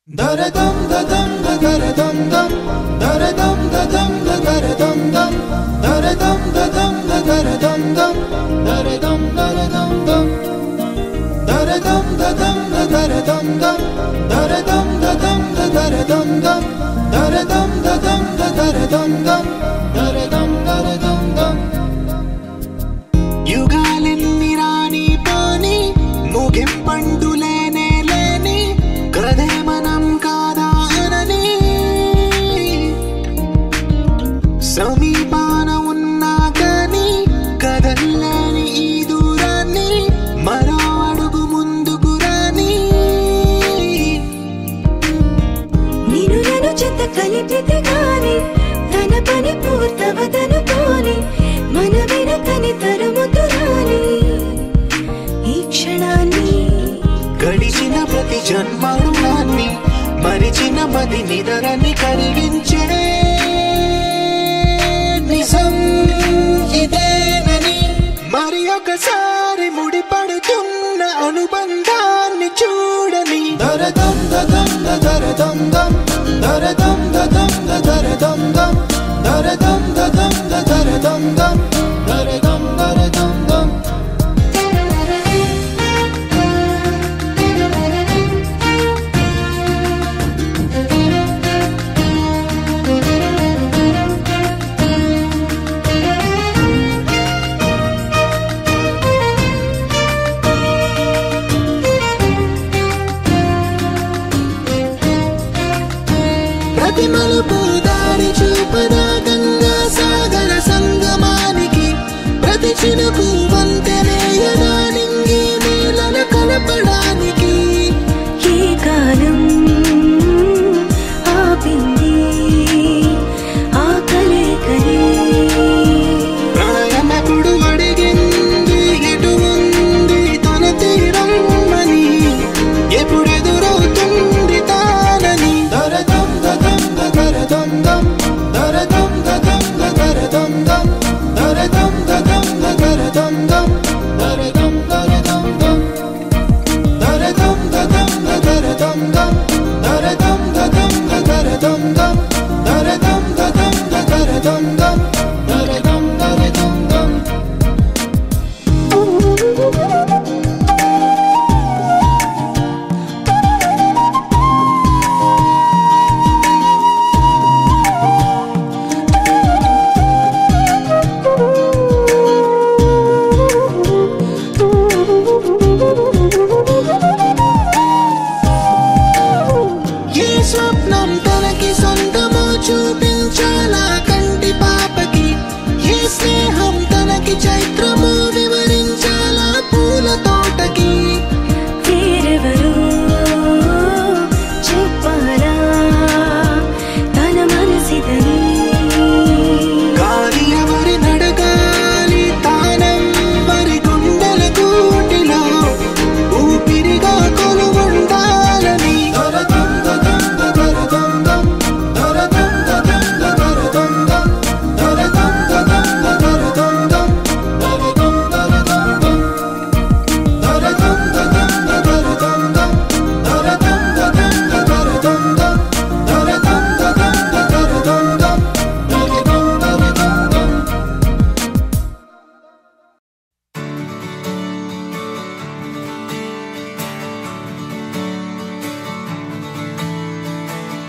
Daradam dadam daradam dam daradam dadam daradam dam daradam dadam daradam dam daradam daradam dam daradam dadam daradam dam daradam dadam daradam dam daradam dadam daradam dam daradam daradam dam युगालन्नि रानी पानी मुगिंपंडुलेने लेनी कदे मनम कादा अननी సమీపాన ఉన్నా కానీ కదల్లేని ఈ దూరాన్ని మరో అడుగు ముందుకు రాని నేను నన్ను చెత్త కలిపితే గాని తన పని పూర్తవదనుకోని మన వెనకని తరుముతురాని ఈ క్షణాన్ని గడిచిన ప్రతి జన్మరుణాన్ని మరిచిన మది నిదరని కరిగించే నిజం ఇదేనని మరి ఒకసారి ముడిపడుతున్న అనుబంధాన్ని చూడని daradam dadam daradam dam daradam dadam daradam dam daradam dadam daradam dam daradam daradam dam ప్రతి మలుపు దారి చూపదా గంగా సాగర సంగమానికి ప్రతి చినుకు వంతెనేయదా నింగి నేలన కలపడానికి ఈ కాలం ఆపింది ఆ కలయికని ప్రళయమకుడు అడిగింది ఎటు ఉంది తన తీరమ్మని ఎప్పుడెదురవుతుంది తానని daradam dadam daradam dam daradam dadam daradam dam daradam dadam daradam dam daradam daradam dam daradam dadam daradam dam daradam dadam daradam dam daradam dadam daradam dam daradam daradam dam ఏ స్వప్నం తనకి సొంతమో చూపించాలా కంటి పాపకి ఏ స్నేహం తనకి చైత్రమో వివరించాలా పూల తోటకి వేరెవరో చెప్పాలా తన మనసిదని గాలి ఎవరి నడగాలి తానం వరి గుండెల కూటిలో ఊపిరిగా కొలువుండాలని daradam dadam daradam dam daradam dadam daradam dam daradam dadam daradam dam daradam daradam dam daradam dadam daradam dam daradam dadam daradam dam daradam dadam daradam dam daradam daradam dam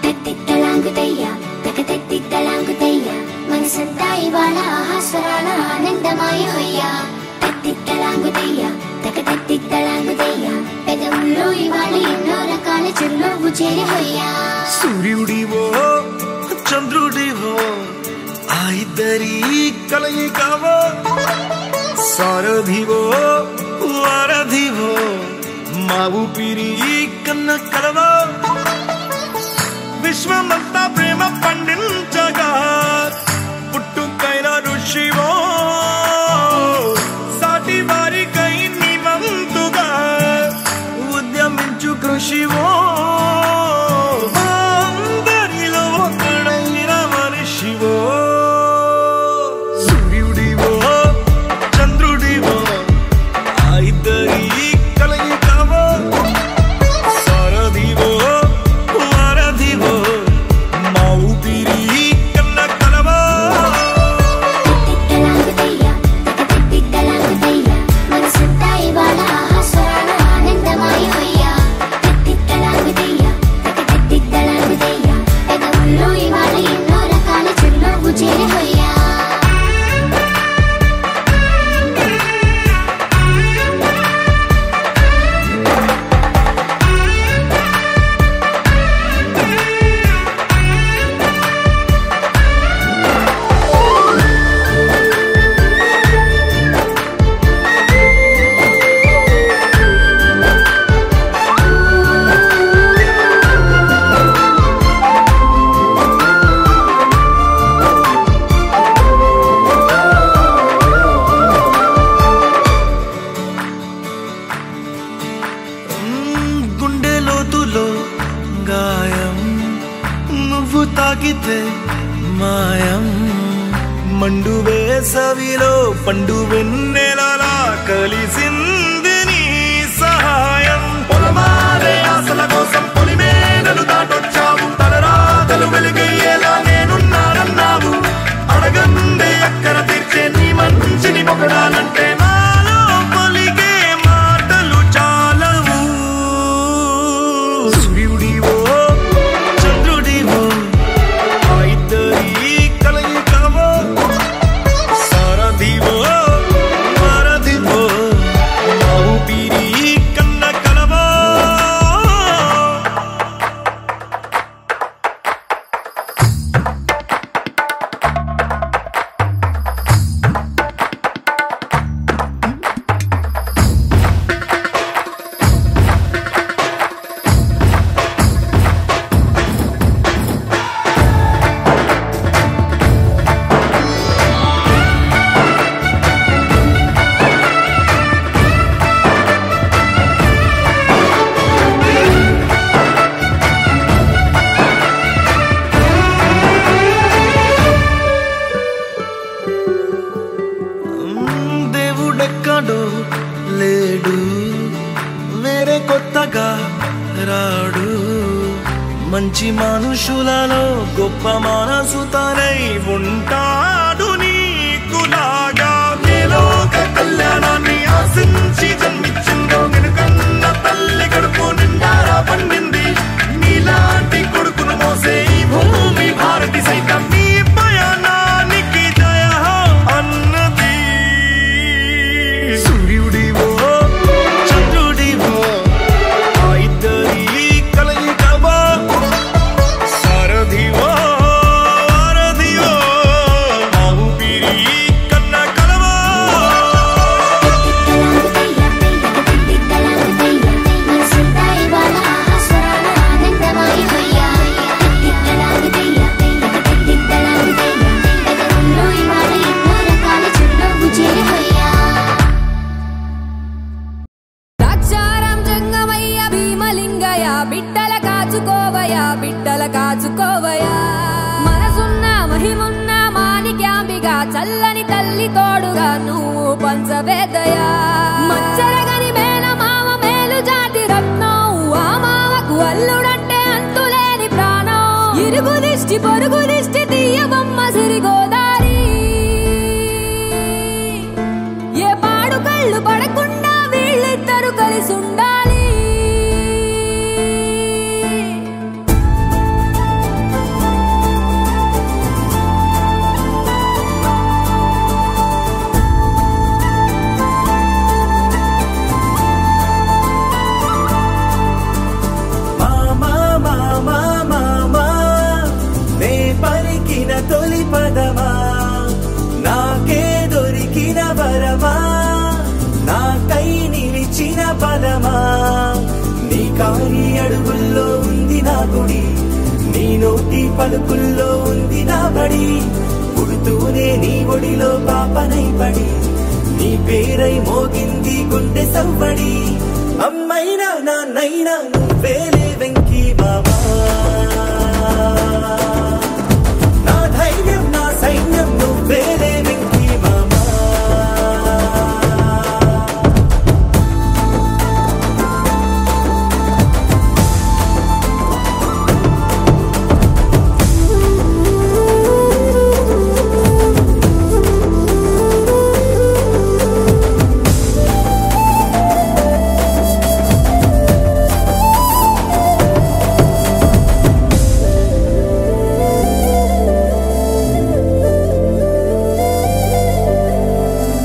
తెత్తిత్తలాంగుతయ్య తెగతెత్తిత్తలాంగుతయ్య మనసంతా ఇవాళ ఆహాస్వరాల ఆనందమాయ హొయ్య తెత్తిత్తలాంగుతయ్య తెగతెత్తిత్తలాంగుతయ్య పెదవుల్లో ఇవాళ ఎన్నో రకాల చిరునవ్వు చేరి హొయ్య సూర్యుడివో చంద్రుడివో ఆ ఇద్దరి కలయికవో సారథివో వారధివో మా ఊపిరి కన్న కలవో విశ్వమంతా ప్రేమ పండించగా పుట్టుకైన ఋషివో సాటి వారికై నివంతుగా ఉద్యమించు కృషివో అందరిలో ఒకడైన మనిషివో సూర్యుడివో చంద్రుడివో ఆ ఇద్దరి కలయికవో సారథివో తాకితే మాయం మండు వేసవిలో పండు వెన్నెలలా కలిసింది నీ సహాయం పొలమాలే ఆశల కోసం పొలిమేనలు దాటొచ్చావు తలరాతలు వెలుగయ్యేలా నేనున్నానన్నావు అడగందే అక్కర తీర్చే నీ మంచిని పొగడాలంటే నాలో పలికే మాటలు చాలవు సూర్యుడివో చంద్రుడివో ఆ ఇద్దరి కలయికవో సారథివో వారధివో నా ఊపిరి కన్న కలవో దేవుడెక్కడో లేడు వేరే కొత్తగా రాడు మంచి మనుషులలో గొప్ప మనసు తనై ఉంటాడు నీకులాగా లోక కళ్యాణాన్ని ఆశించి జన్మించిందో వెనుకన్న తల్లి కడుపు నిండారా పండింది నీలాంటి కొడుకును మోసే ఈ భూమి భారతి సైతం నీ పయనానికి జయ అన్నది సూర్యుడివో చంద్రుడివో ఆ ఇద్దరి కలయికవో సారథివో వారధివో నా ఊపిరి కన్న కలవో ద్రాక్షారం జంగమయ్య భీమలింగయ్య బిడ్డల కాచుకోవయ్యా బిడ్డల కాచుకోవయ్యా మనసున్న మహిమున్న మాణిక్యాంబిగా చల్లని తల్లి తోడుగా నువ్వు పంచవేదయా మచ్చరగని మేన మామ మేలు జాతి రత్నం ఆ మామకు అల్లుడంటే అంతులేని ప్రాణం ఇరుగు దిష్టి పొరుగు దిష్టి తీయబొమ్మ సిరిగోదారి ఏ పాడు కళ్ళు పడకుండా వీళ్ళిద్దరు కలిసి ఉండాలి మామా మామా మామా నే పలికిన తొలి పదమా నాకే దొరికిన వరమా నాకై నిలిచిన పదమా నీ కాని అడుగుల్లో ఉంది నా గుడి నీ నోటి పలుకుల్లో ఉంది నా బడి పుడుతూనే నీ ఒడిలో పాపనై పడి నీ పేరై మోగింది గుండె సవ్వడి అమ్మైనా నాన్నైనా నువ్వేలే వెంకీ మామా నా ధైర్యం నా సైన్యం నువ్వేలే వెంకీ మామా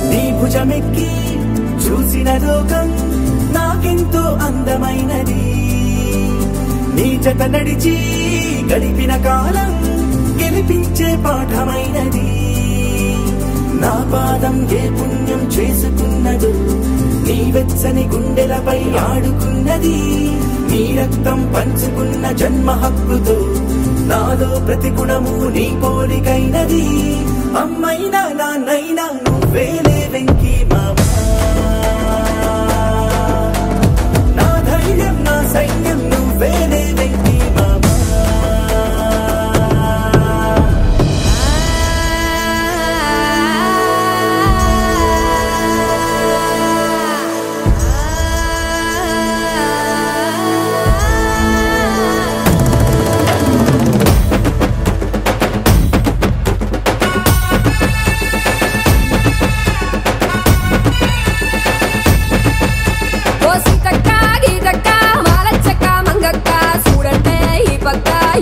నీ భుజమెక్కి చూసిన లోకం నాకెంతో అందమైనది నీ జత నడిచి గడిపిన కాలం గెలిపించే పాఠమైనది నా పాదం ఏ పుణ్యం చేసుకున్నదో నీ వెచ్చని గుండెలపై ఆడుకున్నది నీ రక్తం పంచుకున్న జన్మ హక్కుతో నాలో ప్రతి గుణము నీ పోలికైనది అమ్మైనా నాన్నైనా నువ్వేలే వెంకీ మామా నా ధైర్యం నా సైన్యం నువ్వేలే వెంకీ మామా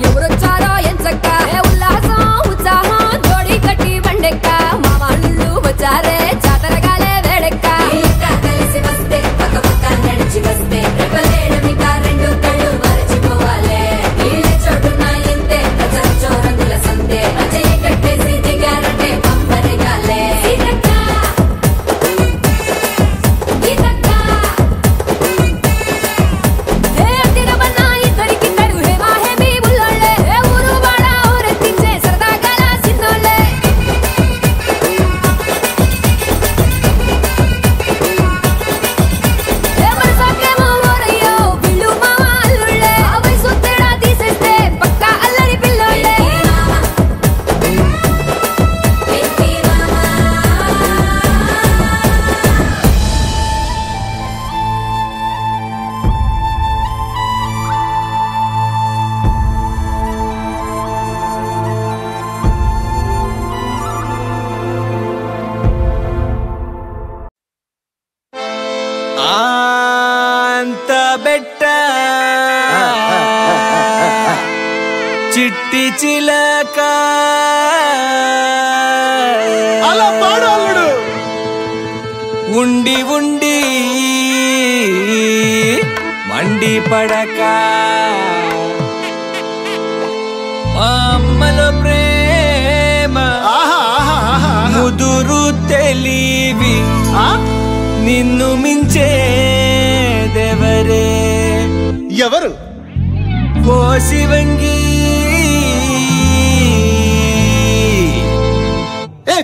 ఎవరొచ్చారో ఎంచక్క ఉల్లాసం ఉత్సాహం జోడి కట్టి బండెక్క మా వాళ్ళు వచ్చారే జాతరగాలే వేడెక్క కలిసి వస్తే పక్క పక్క నడిచి వస్తే రెప్పలేడమిక రెండు కళ్ళు మరచిపోవాలే వీళ్ళ చోటున ఇంతే ప్రజల్లో రంగుల సందే అజయ్ కట్టేసి దిగారంటే పంపరగాలే చిట్టి చిలక అలా పాడు అల్లుడు. ఉండి ఉండి మండి పడక మా అమ్మలో ప్రేమ ముదురు తెలివి నిన్ను మించేదెవరే ఎవరు? ఓ శివంగి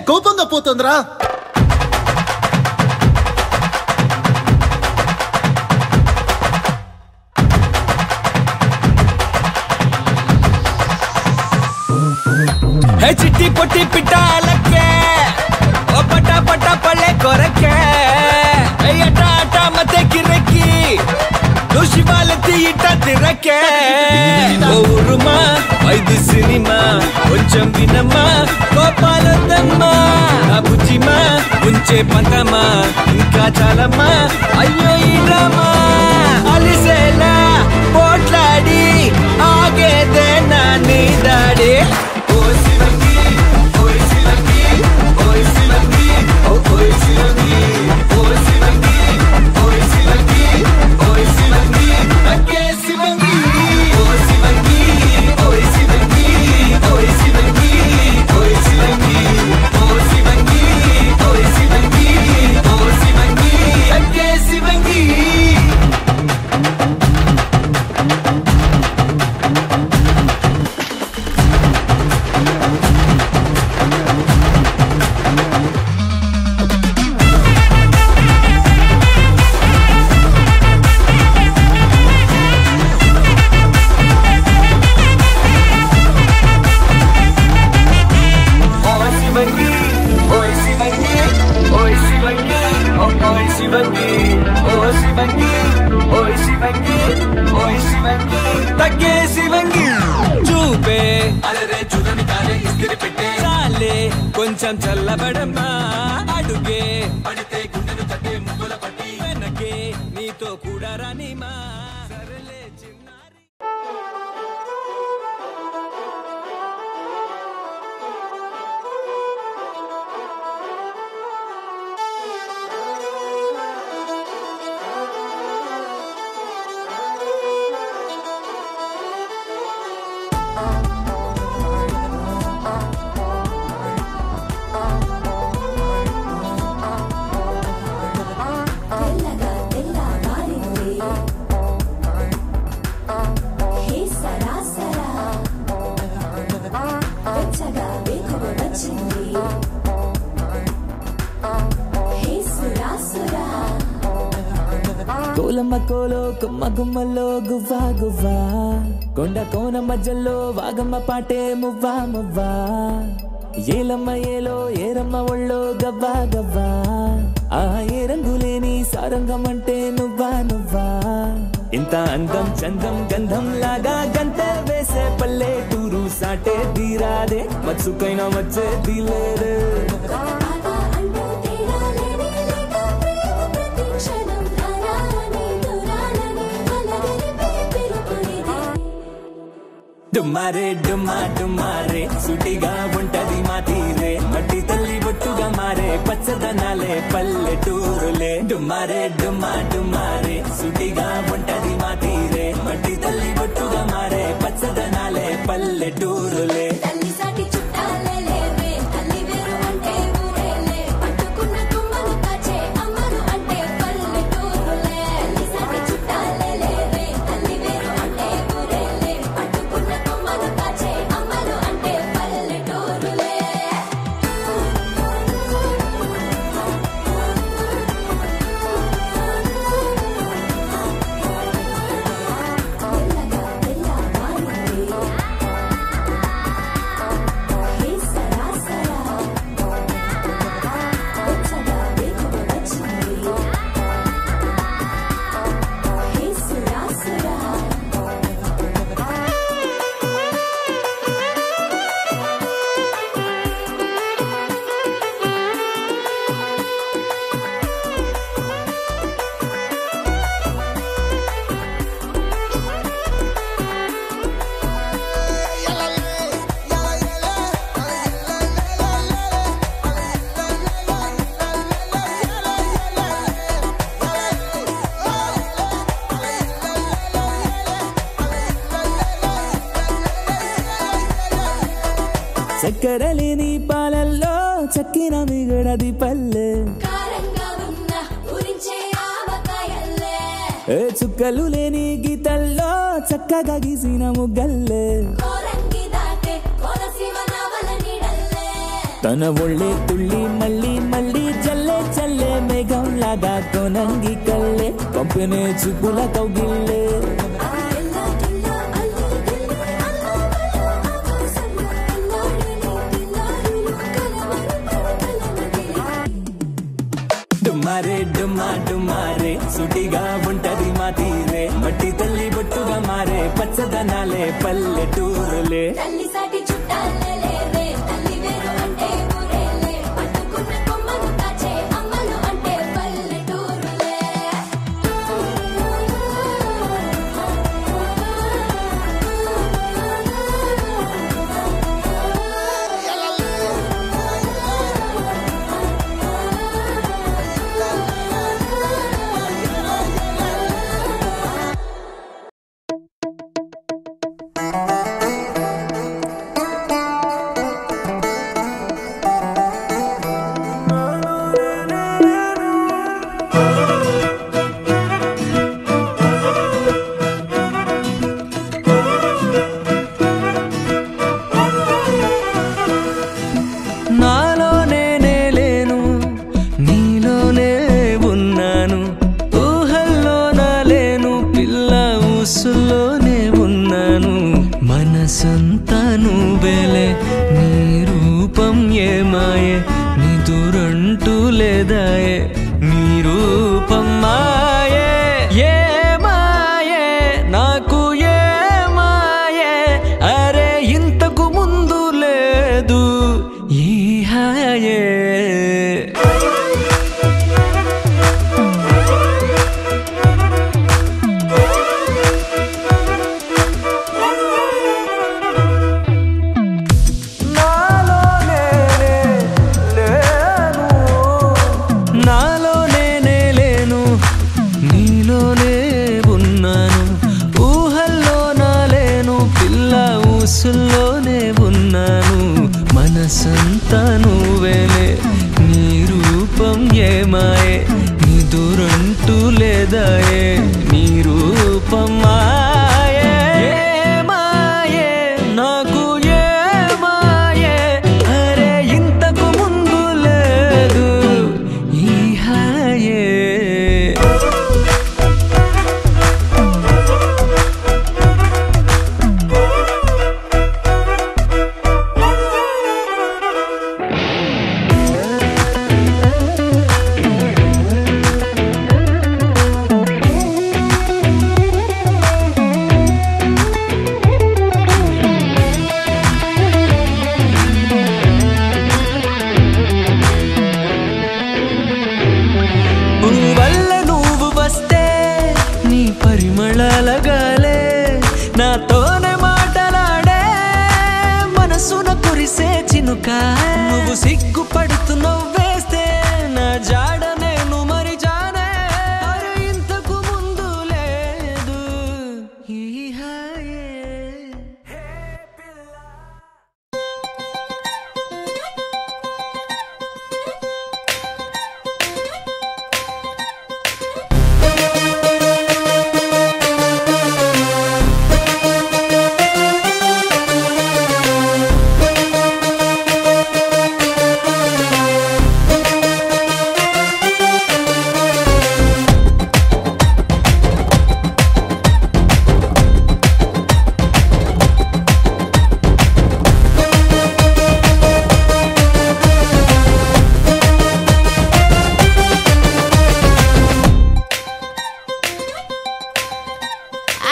కోపంగా పోతుందిరా. చిట్టి పొట్టి పిట్టాలకే ఓ పట పట పళ్ళే కొరకే అట అట ಮತ್ತೆ కిరకి నువ్వు శివాలెత్తి ఇట్ట తిరకే ఓ ఉరుమా ఐదు సినిమా కొంచెం వినమ్మా కోపాలొద్దమ్మా నా బుజ్జిమా ఉంచే పంతమా ఇంకా చాలమ్మా అయ్యో ఈ డ్రామా అలిసేలా పోట్లాడి ఆగేదే నా నీ దాడి ఓ శివంగి ఓయ్ శివంగి ఓయ్ శివంగి ఓయ్ శివంగి ఓయ్ శివంగి ఓయ్ శివంగి ఓయ్ శివంగి అకే శివంగి ఓ శివంగి ఓయ్ శివంగి ఓయ్ శివంగి ఓయ్ శివంగి ఓ శివంగి ఓయ్ శివంగి ఓ శివంగి అకే శివంగి తగ్గే శివంగి చూపే అలరే చూడని కాలే ఇస్తిరి పెట్టే చాలే కొంచెం చల్లబడమ్మా అడుగే పడితే గుండెను తట్టే ముగ్గుల పట్టి వెనకే నీతో కూడా రానిమా సరేలే చిన్నారి కోలమ్మ కోలో కొమ్మ గుమ్మలో గువ్వా గువ్వా కొండ కోన మధ్యలో వాగమ్మ పాటే మువ్వా మువ్వా ఏలమ్మ ఏలో ఏరమ్మ ఒళ్ళో గవ్వా గవ్వా ఆ ఏ రంగులేని సారంగం అంటే నువ్వా నువ్వా ఇంత అందం చందం గంధం లాగా గంట వేసే పల్లెటూరు సాటే తీరాదే మత్సుకైనా వచ్చే తీలేదే డుమ్మారే డుమ్మా డుమ్మారే సుటిగా ఉంటది మా తీరే మట్టి తల్లి బొట్టుగా మారే పచ్చదనాలే పల్లెటూరులే డుమ్మారే డుమ్మా డుమ్మారే సుటిగా ఉంటది మా తీరే మట్టి తల్లి బొట్టుగా మారే పచ్చదనాలే పల్లెటూరులే తల్లి సాటి చుట్టాలే లేవే తల్లి వేరు అంటే ఊరేలే పట్టుకున్న కొమ్మను కాచే అమ్మను అంటే పల్లెటూరులే తల్లి సాటి చుట్టాలే లేవే తల్లి వేరు అంటే ఊరేలే పట్టుకున్న కొమ్మను కాచే అమ్మను అంటే పల్లెటూరులే చక్కెర లేని పాలల్లో చక్కిన మిగడది పల్లె కారంగా ఉన్న ఊరించే ఆవకాయల్లే చుక్కలు లేని గీతల్లో చక్కగా గీసిన ముగ్గల్లే కోరంగి దాటే కోనసీమ నావల నీడల్లే తన ఒళ్ళే తుళ్ళి మళ్ళీ మళ్ళీ చల్లే చల్లే మేఘంలాగా కొనంగి కల్లే పంపినే చుక్కుల కౌగిల్లే డుమ్మారే డుమ్మా డుమ్మారే సుటిగా ఉంటది మా తీరే మట్టి తల్లి బొట్టుగా మారే పచ్చదనాలే పల్లెటూరులే తల్లి సాటి చుట్టాలే లేవే తల్లి వేరు అంటే ఊరేలే పట్టుకున్న కొమ్మను కాచే అమ్మను అంటే పల్లెటూరులే నాలోనే లేను నీలోనే ఉన్నాను ఊహల్లోన లేను పిల్ల ఊసుల్లోనే ఉన్నాను మనసంతా నువ్వేలే నీ రూపం ఏమాయే నీ దురంటూ లేదాయే నీ రూపం మాయే ఏ మాయే నాకు ఏ మాయే అరే ఇంతకు ముందు లేదు ఈ హాయే నాలో నేనే లేను ఎందుక నువ్వు సిగ్గుపడుతున్నావు వేస్తే నా జాడ నేను మరి జానే అరే ఇంతకు ముందు లేదు ఈ హాయే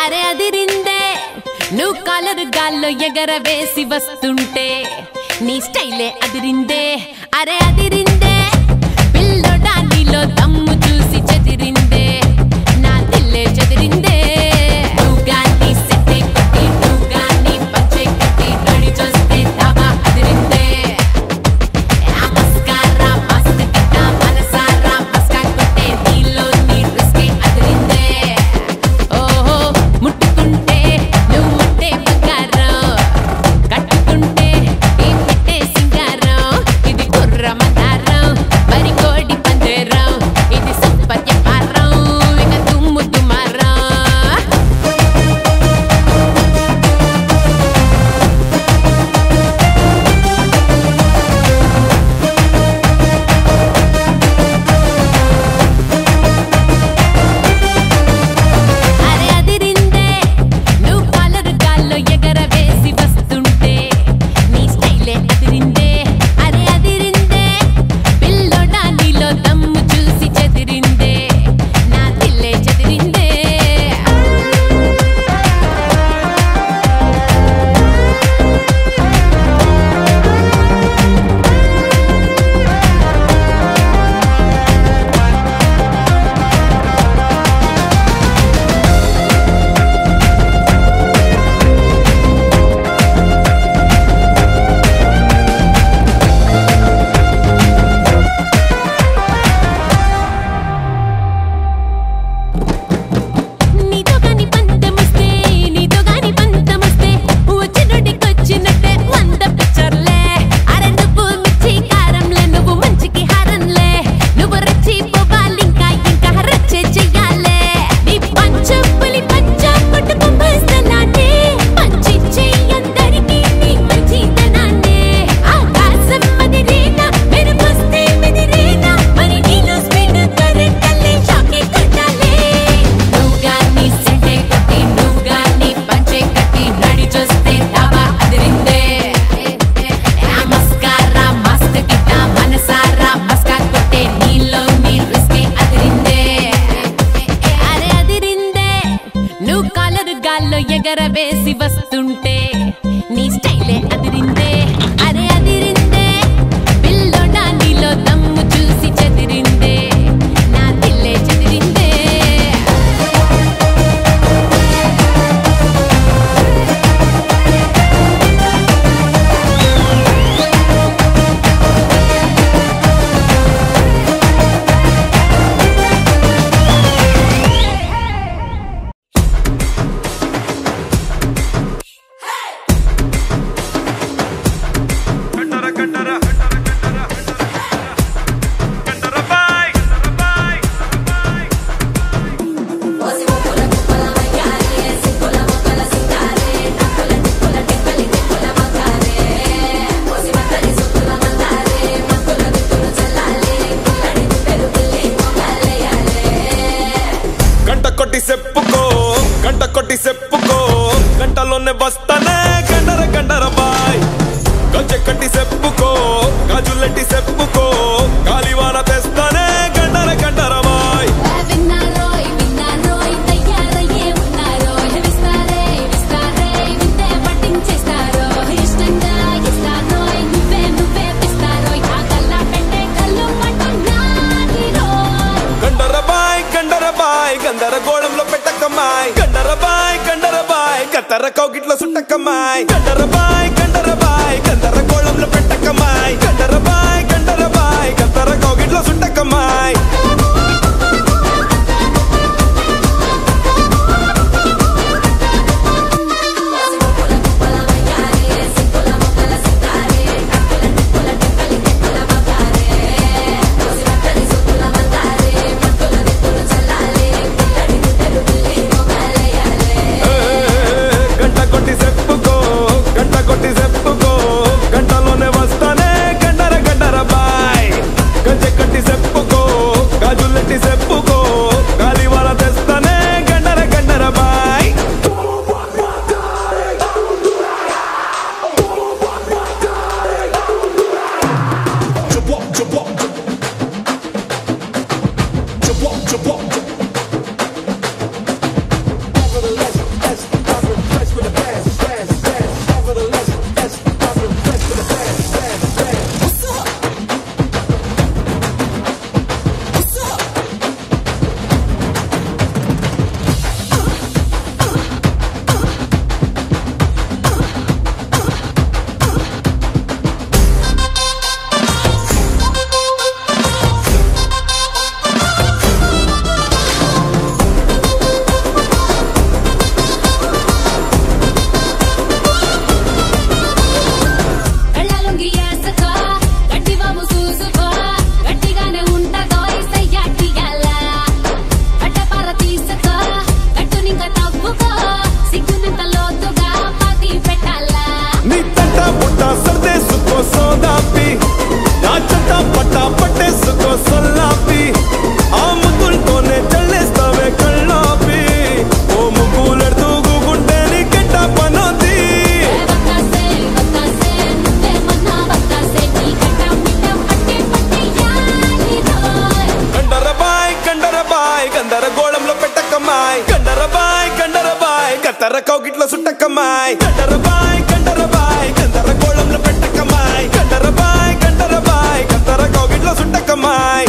అరే అదిరిందే నువ్వు కలర్ గాల్లో ఎగరవేసి వస్తుంటే నీ స్టైలే అదిరిందే అరే అదిరిందే పిల్లోడా నీలో దమ్ము చూసి చెదిరిందే నా దిల్లే చెదిరిందే నువ్వు గాని సెట్టే కొట్టి నువ్వు గాని పచ్చే కొట్టి నడి చూస్తే దాబా అదిరిందే ఆ మస్కారా మస్త్ గిట్ట మనసారా మస్కా కొట్టే నీలో నీ రిస్కే అదిరిందే ఓహో ముట్టుకుంటే నువ్వు మట్టే బంగారం కట్టుకుంటే ఈ పెట్టే సింగారం ఇది కుర్ర మందారం మరి కోడి పందేరం ఇది సూపర్ వ్యాపారం ఇక దుమ్ము దుమారం అరే అదిరిందే నువ్వు కలర్ గాల్లో ఎగరవేసి వస్తుంటే నీ స్టైలే అదిరిందే అరే అదిరిందే పిల్లోడా నీలో దమ్ము చూసి చెదిరిందే నా దిల్లే చెదిరిందే నీతో గాని పంతమొస్తే నీతో గాని పంతమొస్తే వచ్చినట్టే 100 పిక్చర్లే అరే నువ్వు మిర్చి కారంలే నువ్వు మంచికి హారంలే నువ్వు రెచ్చి పోవాలి ఇంకా రచ్చే చెయ్యాలే నీ పంచపులి పంచ పట్టుకు వస్తున్నానే పంచి చెయ్యందరికీ నీ మంచితనాన్నే ఆకాశం మదిరేనా మెరుపొస్తే మెదిరేనా మరి నీలో స్పీడ్ కరెంటల్లే షాకే కొట్టాలే నువ్వు గాని సెంటే కొట్టి నువ్వు గాని పంచే కట్టి నడి చూస్తే దాబా అదిరిందే ఆ మస్కారా మస్త్ గిట్ట మనసారా మస్కా కొట్టే నీలో నీ రిస్కే అదిరిందే అరే అదిరిందే నువ్వు కలర్ గాల్లో ఎగరవేసి వస్తుంటే నీ స్టైలే అదిరిందే అరే అదిరిందే పిల్లోడా నీలో దమ్ము చూసి చెదిరిందే నా దిల్లే చెదిరిందే గంట కొట్టి చెప్పుకో గంటలోనే వస్తానే గండర గండర బాయ్ గంచె కట్టి చెప్పుకో గాజులెట్టి చెప్పుకో గాలివాన తెస్తానే గండర గండర బాయ్ విన్నారోయ్ తయ్యారయ్యే ఉన్నారోయ్ విస్తారే వింతే పట్టించేస్తారో ఇష్టంగా ఇస్తారోయ్ నువ్వే పిస్తారోయ్ ఆ కల్లా పెట్టే కళ్ళు పట్టున్నారోయ్ గండర బాయ్ గందర గోళంలో పెట్టకమ్మాయ్ గండర బాయ్ కత్తర కౌగిట్లో సుట్టకమ్మాయ్ గండరబాయ్ గండరబాయ్ గందర గోళంలో పెట్టకమ్మాయ్ గండరబాయ్ గండరబాయ్ గందర కోగిట్లో సుట్టకమ్మాయ్ గంటలోనే వస్తానే గండర గండరబాయ్ గంజె కట్టి చెప్పుకో గాజులెట్టి చెప్పుకో గాలి వాళ్ళ తెస్తానే గండర గండరబాయ్ కౌగిట్లో సుట్టకమ్మాయ్ గండరబాయ్ గండరబాయ్ గందర గోళంలో పెట్టకమ్మాయ్ గండరబాయ్ గండరబాయ్ గందర కౌగిట్లో సుట్టకమ్మాయ్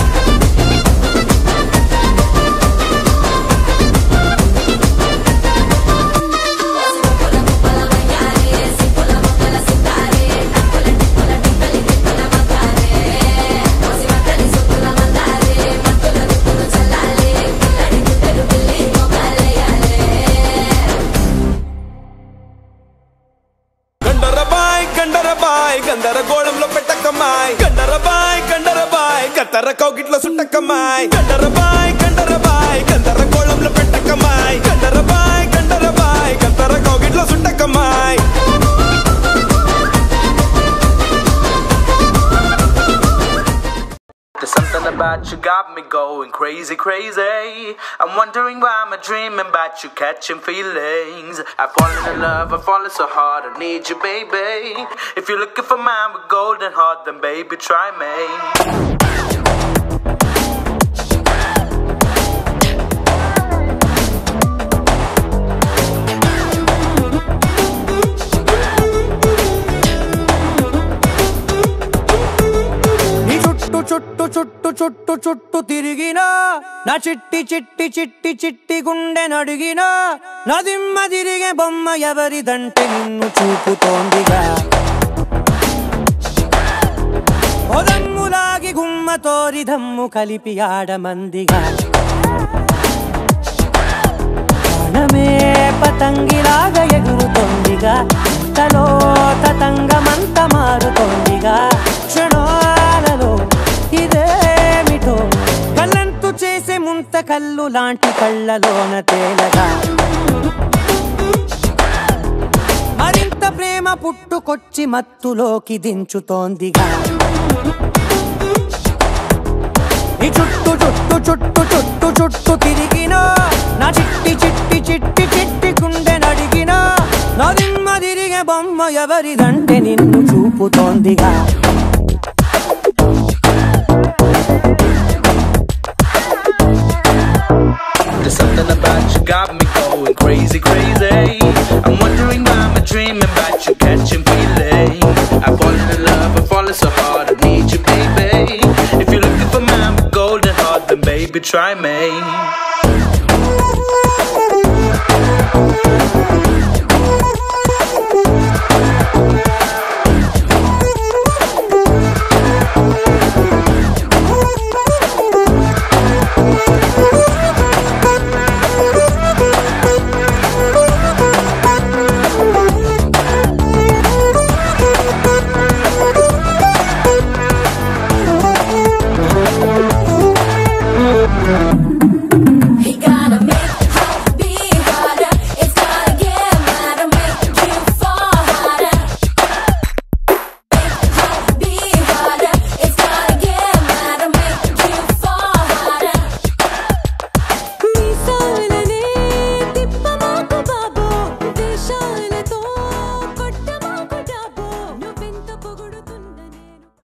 గందర గోళంలో పెట్టకమ్మాయ్ గండరబాయ్ గండరబాయ్ గందర కౌగిట్లో సుట్టకమ్మాయ్ గండరబాయ్ గండరబాయ్ గందర గోళంలో పెట్టకమ్మాయ్ గండరబాయ్ గండరబాయ్ గందర కౌగిట్లో సుట్టకమ్మాయ్ There's something about you got me going crazy, crazy. I'm wondering why I'm dreaming about you catching feelings. I've fallen in love, I've fallen so hard, I need you, baby. If you're looking for mine with golden heart, then baby, try me. చుట్టు చుట్టు చుట్టు చుట్టు తిరిగినా నా చిట్టి చిట్టి చిట్టి చిట్టి గుండె నడిగినా నా దిమ్మ తిరిగే బొమ్మ ఎవరిదంటే నిన్ను చూపుతోందిగా ఒదమ్ములాగి గుమ్మ తోరి దమ్ము కలిపి ఆడమందిగా ప్రాణమే పతంగిలాగా ఎగురుతోందిగా తలో తతంగమంత మారుతోందిగా క్షణాలలో ఇదేమిటో కళ్ళంతు చేసే ముంత కళ్ళు లాంటి కళ్ళలోన తేలగా మరింత ప్రేమ పుట్టుకొచ్చి మత్తులోకి దించుతోందిగా ఈ చుట్టు చుట్టు చుట్టు చుట్టు చుట్టు తిరిగినా నా చిట్టి చిట్టి చిట్టి చిట్టి గుండె నడిగినా నా దిమ్మ తిరిగే బొమ్మ ఎవరిదంటే నిన్ను చూపుతోందిగా There's something about you got me going crazy, crazy. I'm wondering why I'm dreaming about you catching feelings. I've fallen in love, I've fallen so hard, I need you, baby. If you're looking for mine with golden heart, then baby, try me.